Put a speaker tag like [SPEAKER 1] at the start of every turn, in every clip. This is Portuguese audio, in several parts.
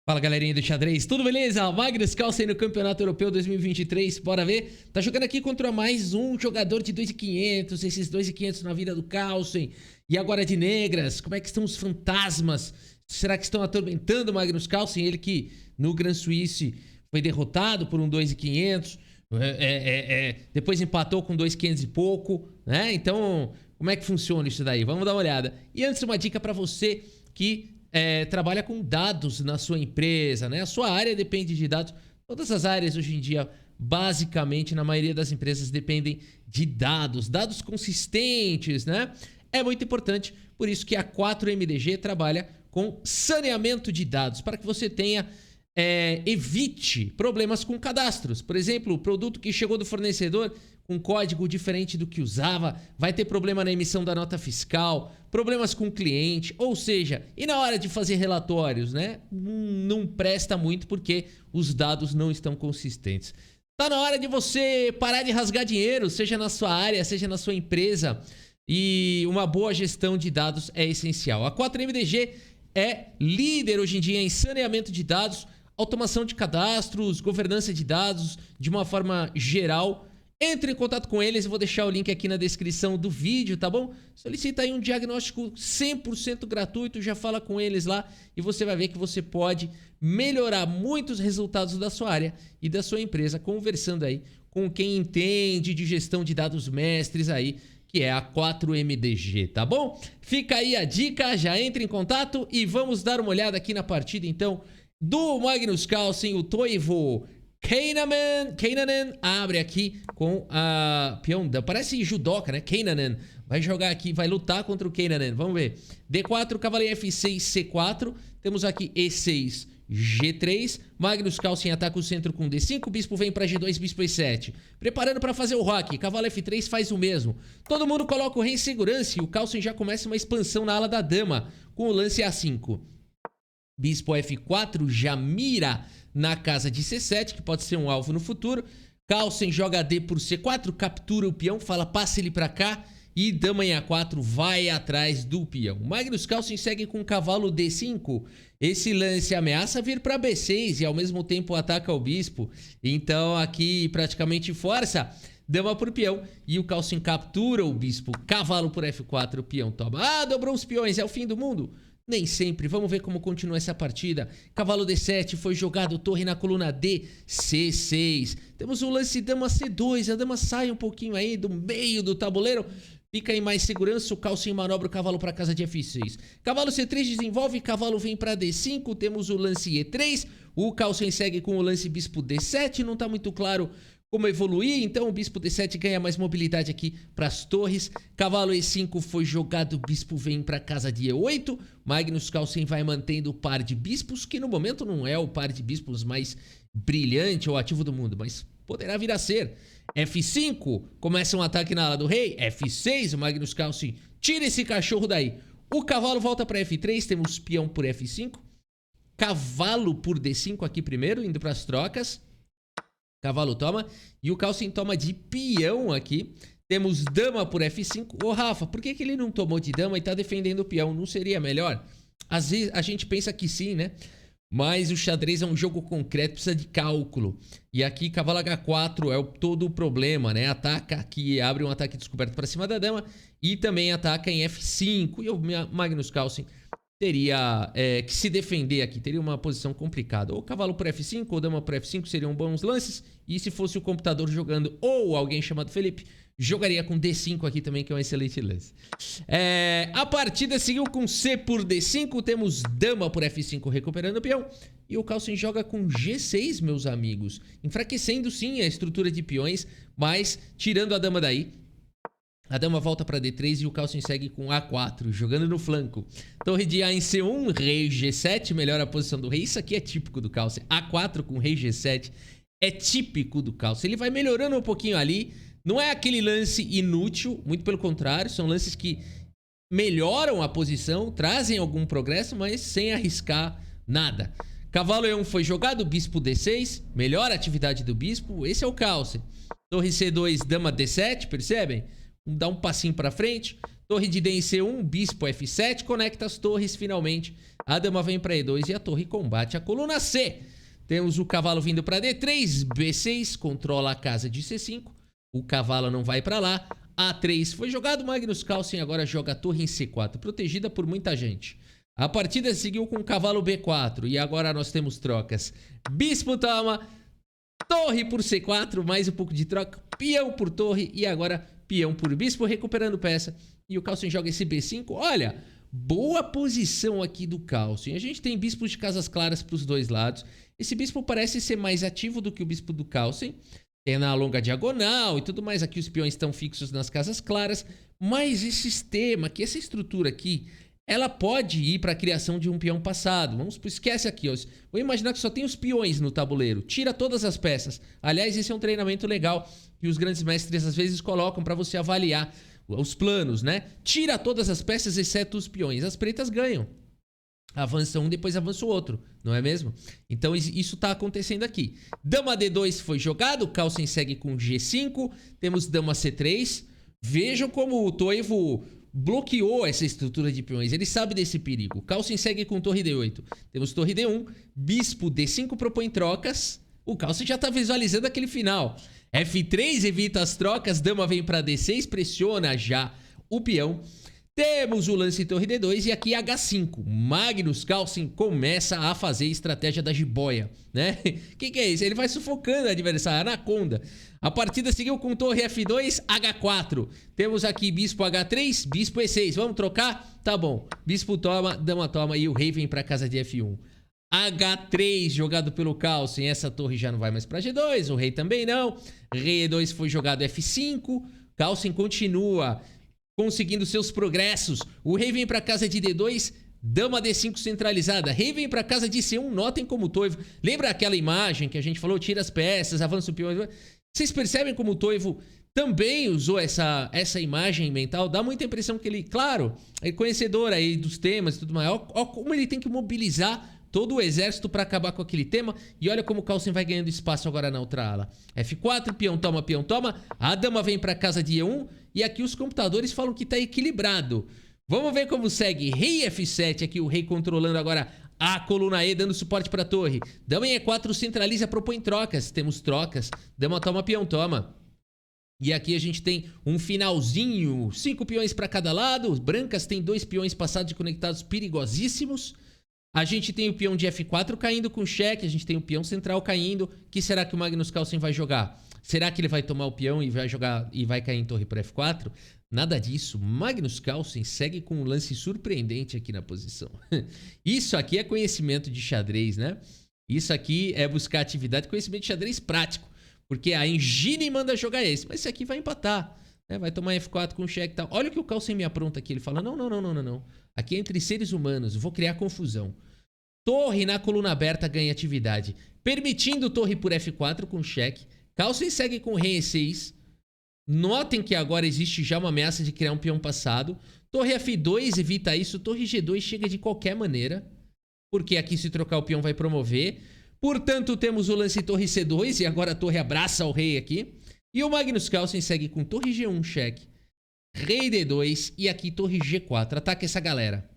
[SPEAKER 1] Fala galerinha do xadrez, tudo beleza? Magnus Carlsen no Campeonato Europeu 2023, bora ver? Tá jogando aqui contra mais um jogador de 2.500, esses 2.500 na vida do Carlsen. E agora de negras, como é que estão os fantasmas? Será que estão atormentando o Magnus Carlsen? Ele que no Grand Suisse foi derrotado por um 2.500, depois empatou com 2.500 e pouco, né? Então, como é que funciona isso daí? Vamos dar uma olhada. E antes, uma dica pra você que trabalha com dados na sua empresa, né? A sua área depende de dados. Todas as áreas hoje em dia, basicamente, na maioria das empresas, dependem de dados. Dados consistentes, né? É muito importante, por isso que a 4MDG trabalha com saneamento de dados, para que você evite problemas com cadastros. Por exemplo, o produto que chegou do fornecedor com código diferente do que usava, vai ter problema na emissão da nota fiscal, problemas com o cliente, ou seja, e na hora de fazer relatórios, né? Não presta muito porque os dados não estão consistentes. Tá na hora de você parar de rasgar dinheiro, seja na sua área, seja na sua empresa, e uma boa gestão de dados é essencial. A 4MDG é líder hoje em dia em saneamento de dados, automação de cadastros, governança de dados de uma forma geral. Entre em contato com eles, eu vou deixar o link aqui na descrição do vídeo, tá bom? Solicita aí um diagnóstico 100% gratuito, já fala com eles lá e você vai ver que você pode melhorar muitos resultados da sua área e da sua empresa, conversando aí com quem entende de gestão de dados mestres aí, que é a 4MDG, tá bom? Fica aí a dica, já entre em contato e vamos dar uma olhada aqui na partida, então, do Magnus Carlsen, o Toivo Keinanen abre aqui com a peão, parece judoca, né? Keinanen vai jogar aqui, vai lutar contra o Keinanen, vamos ver. D4, cavaleiro F6, C4, temos aqui E6, G3, Magnus Carlsen ataca o centro com D5, bispo vem para G2, bispo E7. Preparando para fazer o roque, cavalo F3 faz o mesmo. Todo mundo coloca o rei em segurança e o Carlsen já começa uma expansão na ala da dama com o lance A5. Bispo F4 já mira na casa de C7, que pode ser um alvo no futuro. Carlsen joga D por C4, captura o peão, fala passa ele pra cá e dama em A4 vai atrás do peão. Magnus Carlsen segue com cavalo D5. Esse lance ameaça vir para B6 e ao mesmo tempo ataca o bispo. Então aqui praticamente força dama por peão e o Carlsen captura o bispo. Cavalo por F4, o peão toma. Ah, dobrou os peões, é o fim do mundo? Nem sempre, vamos ver como continua essa partida. Cavalo D7, foi jogado, torre na coluna D, C6. Temos o lance dama C2, a dama sai um pouquinho aí do meio do tabuleiro. Fica em mais segurança, o Carlsen manobra o cavalo para casa de F6. Cavalo C3 desenvolve, cavalo vem para D5, temos o lance E3. O Carlsen segue com o lance bispo D7, não está muito claro como evoluir, então o bispo D7 ganha mais mobilidade aqui para as torres. Cavalo E5 foi jogado, bispo vem para casa de E8. Magnus Carlsen vai mantendo o par de bispos, que no momento não é o par de bispos mais brilhante ou ativo do mundo, mas poderá vir a ser. F5, começa um ataque na ala do rei. F6, o Magnus Carlsen tira esse cachorro daí. O cavalo volta para F3, temos peão por F5. Cavalo por D5 aqui primeiro, indo para as trocas. Cavalo toma e o Carlsen toma de peão aqui. Temos dama por F5. Ô Rafa, por que ele não tomou de dama e tá defendendo o peão? Não seria melhor? Às vezes a gente pensa que sim, né? Mas o xadrez é um jogo concreto, precisa de cálculo. E aqui cavalo H4 é todo o problema, né? Ataca aqui, abre um ataque descoberto para cima da dama e também ataca em F5. E o Magnus Carlsen teria que se defender aqui, teria uma posição complicada. Ou cavalo por F5 ou dama por F5 seriam bons lances. E se fosse o computador jogando ou alguém chamado Felipe, jogaria com D5 aqui também, que é um excelente lance. A partida seguiu com C por D5, temos dama por F5 recuperando o peão. E o Carlsen joga com G6, meus amigos. Enfraquecendo sim a estrutura de peões, mas tirando a dama daí. A dama volta para D3 e o Carlsen segue com A4, jogando no flanco. Torre de A em C1, rei G7, melhora a posição do rei. Isso aqui é típico do Carlsen. A4 com rei G7 é típico do Carlsen. Ele vai melhorando um pouquinho ali. Não é aquele lance inútil, muito pelo contrário. São lances que melhoram a posição, trazem algum progresso, mas sem arriscar nada. Cavalo E1 foi jogado, bispo D6, melhora a atividade do bispo. Esse é o Carlsen. Torre C2, dama D7, percebem? Dá um passinho para frente. Torre de D em C1, bispo F7, conecta as torres finalmente. A dama vem para E2 e a torre combate a coluna C. Temos o cavalo vindo para D3, B6, controla a casa de C5. O cavalo não vai para lá. A3 foi jogado, Magnus Carlsen agora joga a torre em C4, protegida por muita gente. A partida seguiu com o cavalo B4 e agora nós temos trocas. Bispo toma, torre por C4, mais um pouco de troca, peão por torre e agora peão por bispo, recuperando peça. E o Carlsen joga esse B5, olha, boa posição aqui do Carlsen. A gente tem bispos de casas claras para os dois lados. Esse bispo parece ser mais ativo do que o bispo do Carlsen. Tem na longa diagonal e tudo mais. Aqui os peões estão fixos nas casas claras. Mas esse sistema aqui, essa estrutura aqui, ela pode ir para a criação de um peão passado. Vamos, esquece aqui, ó. Vou imaginar que só tem os peões no tabuleiro. Tira todas as peças. Aliás, esse é um treinamento legal que os grandes mestres às vezes colocam para você avaliar os planos, né? Tira todas as peças exceto os peões. As pretas ganham. Avança um, depois avança o outro, não é mesmo? Então isso tá acontecendo aqui. Dama D2 foi jogado, Carlsen segue com G5, temos dama C3. Vejam como o Toivo bloqueou essa estrutura de peões, ele sabe desse perigo. Carlsen segue com torre D8, temos torre D1, bispo D5 propõe trocas. O Carlsen já tá visualizando aquele final. F3 evita as trocas, dama vem para D6, pressiona já o peão. Temos o lance torre D2 e aqui H5. Magnus Carlsen começa a fazer estratégia da jiboia, né? Que é isso? Ele vai sufocando o adversário, anaconda. A partida seguiu com torre F2, H4. Temos aqui bispo H3, bispo E6. Vamos trocar? Tá bom. Bispo toma, dama toma e o rei vem para casa de F1. H3 jogado pelo Carlsen. Essa torre já não vai mais para G2, o rei também não. Rei E2 foi jogado F5. Carlsen continua conseguindo seus progressos. O rei vem para casa de D2, dama D5 centralizada. Rei vem para casa de C1, notem como o Toivo... Lembra aquela imagem que a gente falou? Tira as peças, avança o peão. Vocês percebem como o Toivo também usou essa imagem mental? Dá muita impressão que ele, claro, é conhecedor aí dos temas e tudo mais. Olha como ele tem que mobilizar todo o exército para acabar com aquele tema. E olha como o Carlsen vai ganhando espaço agora na outra ala. F4, peão toma. A dama vem para casa de E1. E aqui os computadores falam que tá equilibrado. Vamos ver como segue. Rei F7, aqui o rei controlando agora a coluna E, dando suporte para a torre. Dama em E4 centraliza, propõe trocas. Temos trocas. Dama toma, peão toma. E aqui a gente tem um finalzinho. 5 peões para cada lado. Os brancas têm 2 peões passados e conectados perigosíssimos. A gente tem o peão de F4 caindo com cheque. A gente tem o peão central caindo. O que será que o Magnus Carlsen vai jogar? Será que ele vai tomar o peão e vai jogar e vai cair em torre para F4? Nada disso. Magnus Carlsen segue com um lance surpreendente aqui na posição. Isso aqui é conhecimento de xadrez, né? Isso aqui é buscar atividade, conhecimento de xadrez prático. Porque a engine manda jogar esse. Mas esse aqui vai empatar, né? Vai tomar F4 com cheque e tal. Olha o que o Carlsen me apronta aqui. Ele fala, não. Aqui é entre seres humanos, vou criar confusão. Torre na coluna aberta ganha atividade. Permitindo torre por F4 com cheque. Carlsen segue com rei E6. Notem que agora existe já uma ameaça de criar um peão passado. Torre F2 evita isso. Torre G2 chega de qualquer maneira. Porque aqui se trocar o peão vai promover. Portanto, temos o lance torre C2. E agora a torre abraça o rei aqui. E o Magnus Carlsen segue com torre G1 cheque. Rei D2 e aqui torre G4. Ataca essa galera.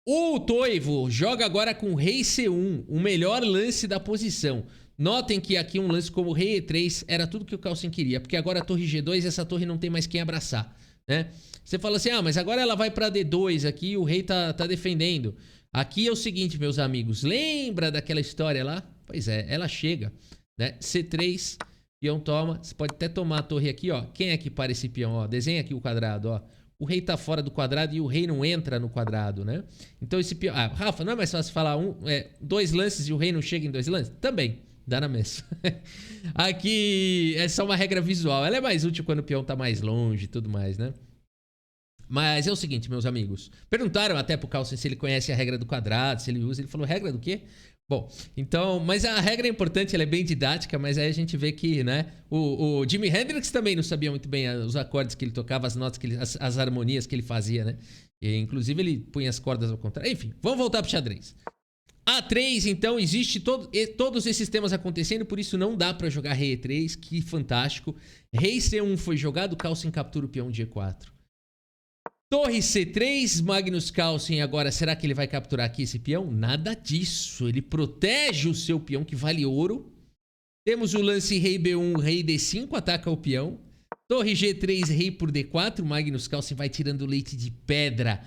[SPEAKER 1] O Toivo joga agora com rei C1. O melhor lance da posição. Notem que aqui um lance como rei E3 era tudo que o Carlsen queria, porque agora a torre G2, essa torre não tem mais quem abraçar, né? Você fala assim, mas agora ela vai para D2 aqui e o rei tá defendendo. Aqui é o seguinte, meus amigos, lembra daquela história lá? Pois é, ela chega, né? C3, peão toma, você pode até tomar a torre aqui, ó. Quem é que para esse peão, ó? Desenha aqui o quadrado, ó. O rei tá fora do quadrado e o rei não entra no quadrado, né? Então esse peão... Rafa, não é mais fácil falar 2 lances e o rei não chega em 2 lances? Também. Dá na mesma. Aqui é só uma regra visual. Ela é mais útil quando o peão tá mais longe e tudo mais, né? Mas é o seguinte, meus amigos. Perguntaram até pro Carlsen se ele conhece a regra do quadrado, se ele usa. Ele falou, regra do quê? Bom, então... Mas a regra é importante, ela é bem didática, mas aí a gente vê que, né? O Jimi Hendrix também não sabia muito bem os acordes que ele tocava, as notas que ele... As harmonias que ele fazia, né? E, inclusive, ele punha as cordas ao contrário. Enfim, vamos voltar pro xadrez. A3, então, existe todos esses temas acontecendo, por isso não dá pra jogar rei E3, que fantástico. Rei C1 foi jogado, Carlsen captura o peão de E4. Torre C3, Magnus Carlsen agora, será que ele vai capturar aqui esse peão? Nada disso, ele protege o seu peão que vale ouro. Temos o lance rei B1, rei D5, ataca o peão. Torre G3, rei por D4, Magnus Carlsen vai tirando leite de pedra.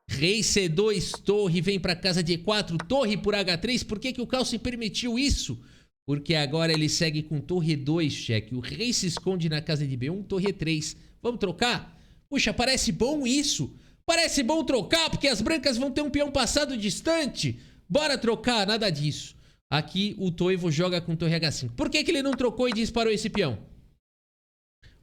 [SPEAKER 1] Rei C2, torre, vem para casa de E4, torre por H3. Por que o Carlsen permitiu isso? Porque agora ele segue com torre E2, cheque. O rei se esconde na casa de B1, torre E3. Vamos trocar? Puxa, parece bom isso. Parece bom trocar, porque as brancas vão ter um peão passado distante. Bora trocar, nada disso. Aqui o Toivo joga com torre H5. Por que ele não trocou e disparou esse peão?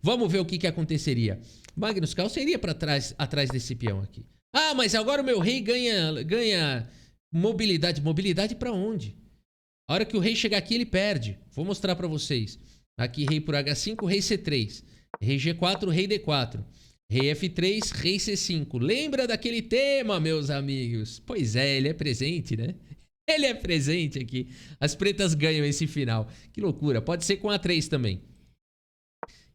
[SPEAKER 1] Vamos ver o que aconteceria. Magnus Carlsen iria para trás, atrás desse peão aqui. Ah, mas agora o meu rei ganha mobilidade. Mobilidade para onde? A hora que o rei chegar aqui, ele perde. Vou mostrar para vocês. Aqui, rei por H5, rei C3. Rei G4, rei D4. Rei F3, rei C5. Lembra daquele tema, meus amigos? Pois é, ele é presente, né? Ele é presente aqui. As pretas ganham esse final. Que loucura. Pode ser com A3 também.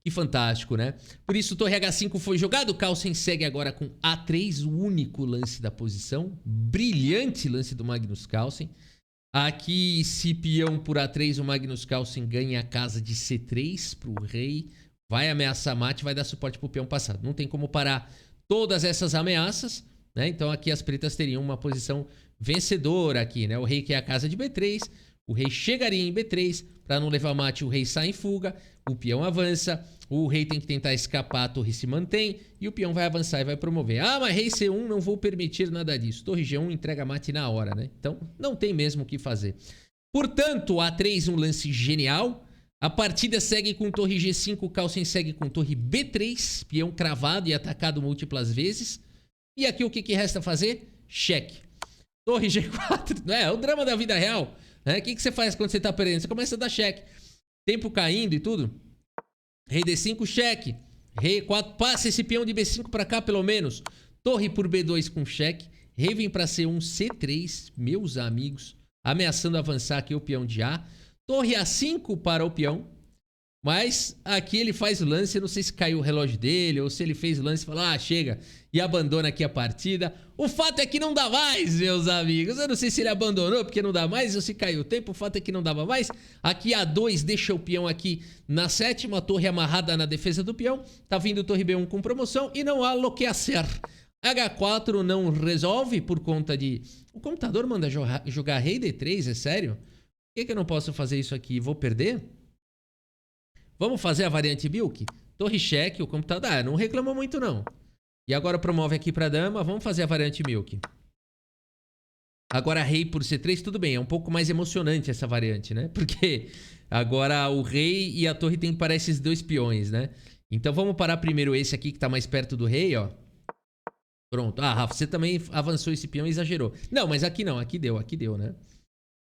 [SPEAKER 1] Que fantástico, né? Por isso, torre H5 foi jogado. Carlsen segue agora com A3, o único lance da posição. Brilhante lance do Magnus Carlsen. Aqui, se peão por A3, o Magnus Carlsen ganha a casa de C3 pro rei. Vai ameaçar mate, vai dar suporte pro peão passado. Não tem como parar todas essas ameaças, né? Então aqui as pretas teriam uma posição vencedora aqui, né? O rei quer a casa de B3, o rei chegaria em B3, para não levar mate o rei sai em fuga, o peão avança, o rei tem que tentar escapar, a torre se mantém e o peão vai avançar e vai promover. Ah, mas rei C1 não vou permitir nada disso. Torre G1 entrega mate na hora, né? Então não tem mesmo o que fazer. Portanto, A3 um lance genial. A partida segue com torre G5, Carlsen segue com torre B3, peão cravado e atacado múltiplas vezes. E aqui o que resta fazer? Cheque. Torre G4, é o drama da vida real. Né? O que você faz quando você tá perdendo? Você começa a dar cheque. Tempo caindo e tudo. Rei D5, cheque. Rei E4, passa esse peão de B5 para cá pelo menos. Torre por B2 com cheque. Rei vem para C1, C3, meus amigos. Ameaçando avançar aqui o peão de A. Torre A5 para o peão. Mas aqui ele faz o lance. Eu não sei se caiu o relógio dele ou se ele fez o lance e falou, ah, chega. E abandona aqui a partida. O fato é que não dá mais, meus amigos. Eu não sei se ele abandonou porque não dá mais ou se caiu o tempo. O fato é que não dava mais. Aqui A2 deixa o peão aqui na sétima. Torre amarrada na defesa do peão. Tá vindo torre B1 com promoção. E não há lo que hacer. H4 não resolve por conta de... O computador manda jogar rei D3, é sério? Por que eu não posso fazer isso aqui? Vou perder? Vamos fazer a variante Milk? Torre cheque, o computador... não reclamou muito não. E agora promove aqui pra dama. Vamos fazer a variante Milk. Agora rei por C3, tudo bem. É um pouco mais emocionante essa variante, né? Porque agora o rei e a torre tem que parar esses dois peões, né? Então vamos parar primeiro esse aqui que tá mais perto do rei, ó. Pronto. Ah, Rafa, você também avançou esse peão e exagerou. Não, mas aqui não. Aqui deu, né?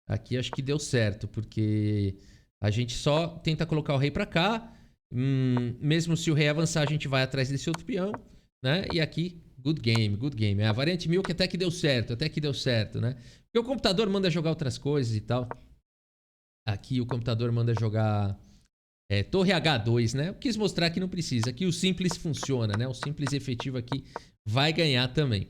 [SPEAKER 1] Aqui acho que deu certo, porque a gente só tenta colocar o rei pra cá. Mesmo se o rei avançar, a gente vai atrás desse outro peão, né? E aqui, good game, good game. A variante Milk até que deu certo, né? Porque o computador manda jogar outras coisas e tal. Aqui o computador manda jogar torre H2, né? Eu quis mostrar que não precisa. Aqui o simples funciona, né? O simples efetivo aqui vai ganhar também.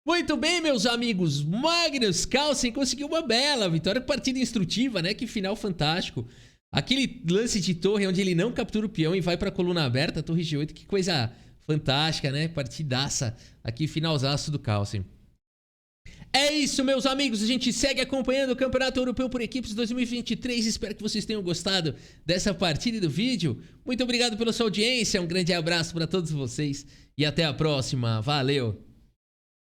[SPEAKER 1] Muito bem, meus amigos, Magnus Carlsen conseguiu uma bela vitória, partida instrutiva, né? Que final fantástico. Aquele lance de torre onde ele não captura o peão e vai para a coluna aberta, torre G8, que coisa fantástica, né? Partidaça. Aqui, finalzaço do Carlsen. É isso, meus amigos, a gente segue acompanhando o Campeonato Europeu por Equipes 2023. Espero que vocês tenham gostado dessa partida e do vídeo. Muito obrigado pela sua audiência, um grande abraço para todos vocês e até a próxima. Valeu!